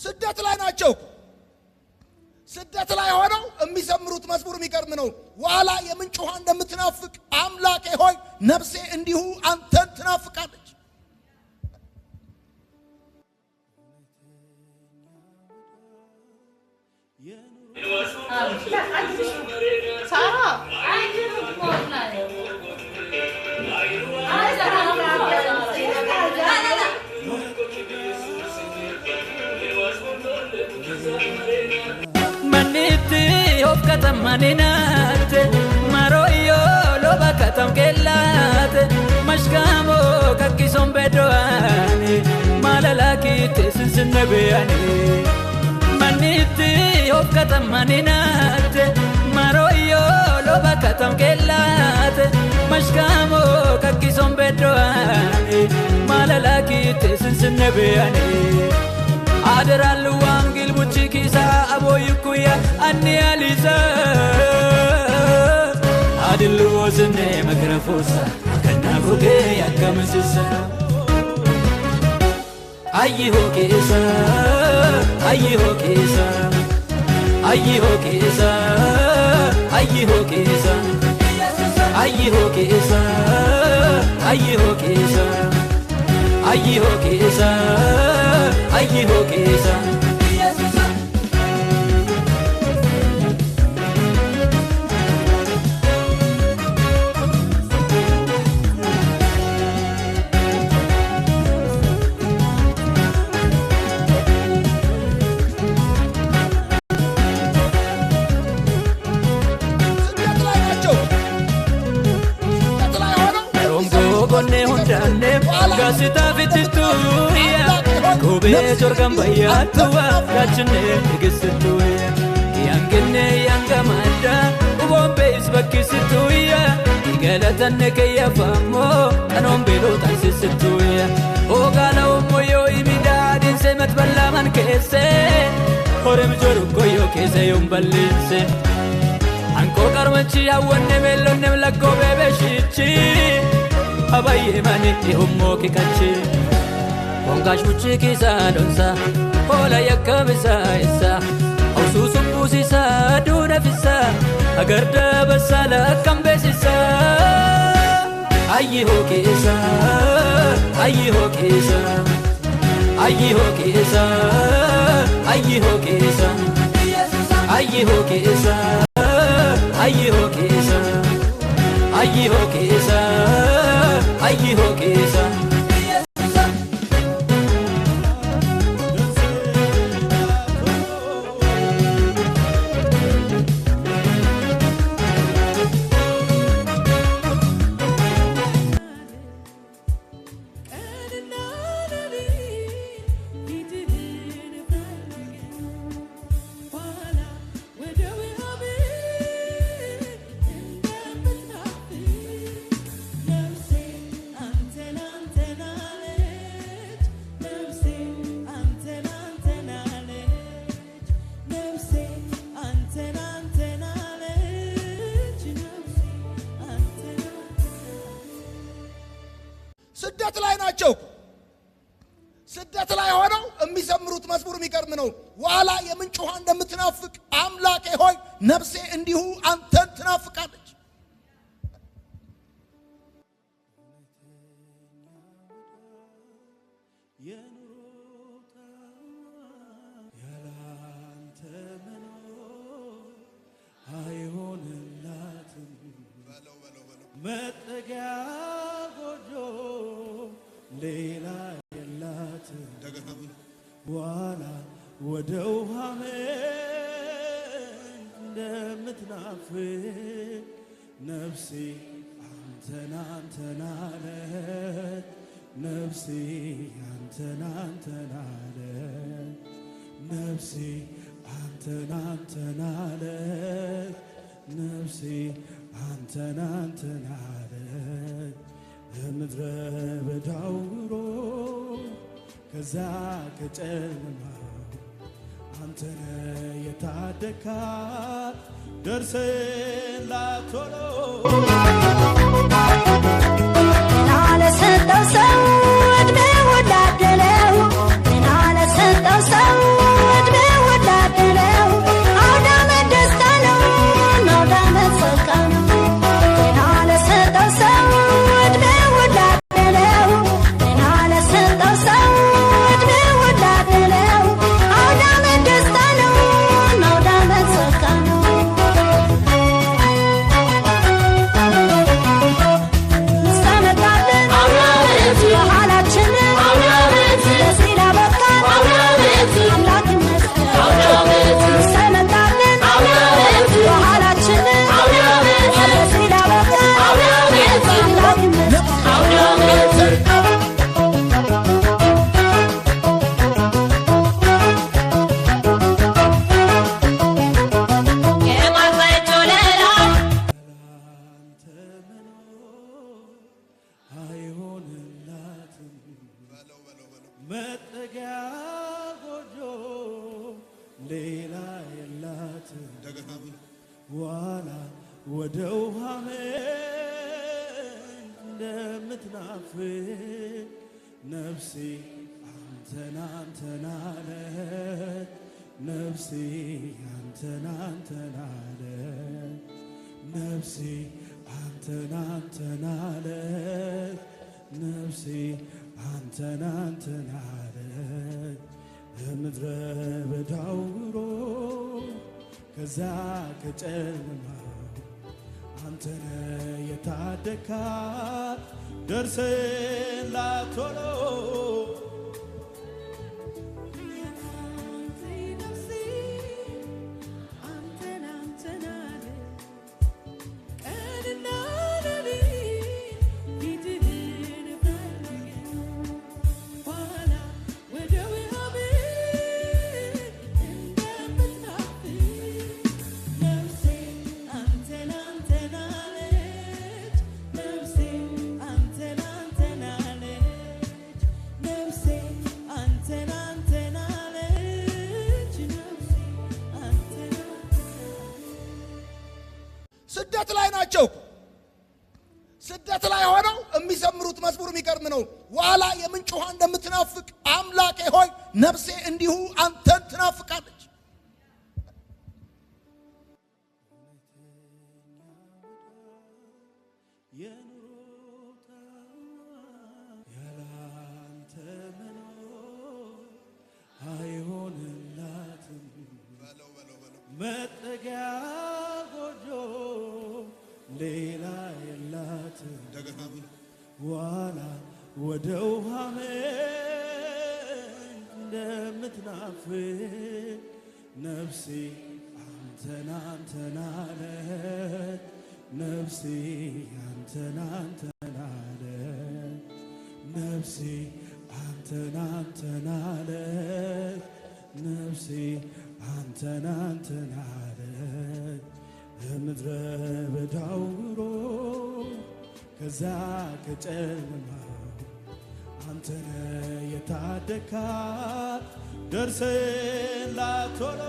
ስደት ላይ ናቸው። ስደት ላይ ሆነው የሚዘምሩት መዝሙር የሚገርም ነው። ዋላ የምንጭ ውሃ እንደምትናፍቅ አምላኬ ሆይ ነፍሴ እንዲሁ አንተን ትናፍቃለች። Maniti of katamaninaat maroyo loba katam kelat mashkamo kakison bedoani malalaki tesinsinabeyani Maniti of katamaninaat maroyo loba katam kelat mashkamo kakison bedoani malalaki tesinsinabeyani Adaralu wangil buchikisa aboyukuya anni aliza Adilu wazne magrafosa kana buge yakamsisa Ayi hokesa ayi hokesa ayi hokesa ayi hokesa ayi hokesa ayi hokesa ayi hokesa ayi hokesa Gasita fitistuya Kobe jorgan bayatuwa Gachne gisistuya Yangene yangamada Ubombe isbakisituya Igalatan nekeya famo Anombe lotan sisituya Ogala umoyo imidadin se matbalaman kese Horem joruko yo kese yumbalinse Anko karmanchi awane melonem lako bebe shichi Abaye mani hummo kikachi Ongash buchi kisa donsa Hola yakamisa isa Aususum busisa duna fisa Agarda basala kambesisa Ayi hokesa Ayi hokesa Ayi hokesa Ayi hokesa Ayi hokesa Ayi hokesa Ayi hokesa Ayi hokesa ስደት ላይ ናቸው። ስደት ላይ ሆነው የሚዘምሩት መዝሙር የሚገርም ነው። ዋላ የምንጭ ውሃ እንደምትናፍቅ አምላኬ ሆይ ነፍሴ እንዲሁ አንተን ትናፍቃለች። መጠጊያ ጎጆ ሌላ የላት ዋላ ወደ ውሃ እንደምትናፍቅ ነፍሴ አንተን አንተን አለች ነፍሴ አንተን አንተን አለች ነፍሴ አንተን አንተን አለች ነፍሴ አንተን አንተን አለች ምድረ በዳው ኑሮ ከዛ ከጨለማ አንተነ የታደካ ደርሰላት ቶሎ ለሰጠው ሰው እድሜ ወዳደለው ለሰጠው ሰው ሌላ የላትም ዋላ ወደ ውሃ ምንጭ እንደምትናፍቅ ነፍሴ አንተን አንተን አለች ነፍሴ አንተን አንተን አለች ነፍሴ አንተን አንተን አለች ነፍሴ አንተን አንተን አለች ምድረ በዳው ኑሮ ከዛ ከጨለማ አንተነ የታደካት ደርሰህላት ቶሎ ስደት ላይ ናቸው። ስደት ላይ ሆነው የሚዘምሩት መዝሙር የሚገርም ነው። ዋላ የምንጭ ውሃ እንደምትናፍቅ አምላኬ ሆይ ነፍሴ እንዲሁ አንተን ትናፍቃለች። ያላንተ መኖር አይሆንላትም መጠጊያ ጎጆ ሌላ የላትም ዋላ ወደ ውሃ ምንጭ እንደምትናፍቅ ነፍሴ አንተን አንተን አለች ነፍሴ አንተን አንተን አለች ነፍሴ አንተን አንተን አለች ነፍሴ አንተን አንተን አለች ምድረ በዳው ኑሮ ከዛ ከጨለማ አንተነ የታደካት ደርሰህላት ቶሎ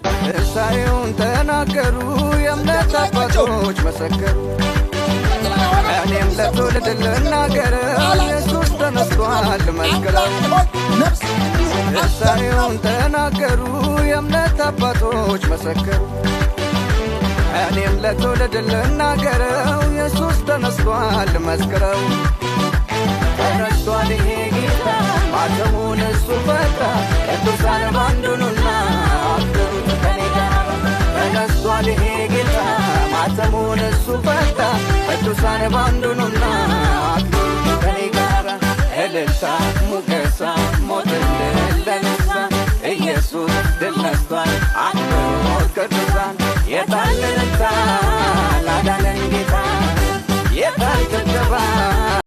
ትንሣኤውን ተናገሩ የእምነት አባቶች መሰከሩ እኔም ለትውልድ ልናገረው ኢየሱስ ተነስቷል መስክረው ትንሣኤውን ተናገሩ የእምነት አባቶች መሰከሩ እኔም ለትውልድ ልናገረው ኢየሱስ ተነስቷል መስክረው ተነስቷል ይሄ ጌታ ማተሙን እሱ ፈታ ቅዱሳን ባንዱ ኑና አክብሩት ከኔ ጋር ተነስቷል ይሄ ጌታ ማተሙን እሱ ፈታ ቅዱሳን ባንዱ ኑና አክብሩት ከኔ ጋር እልልታ ሙገሳ ሞትን ድል ለነሳ ኢየሱስ ድል ነስቷል አክብሩት ቅዱሳን የታል እልልታ ላዳነን ጌታ የታል ጭብጨባ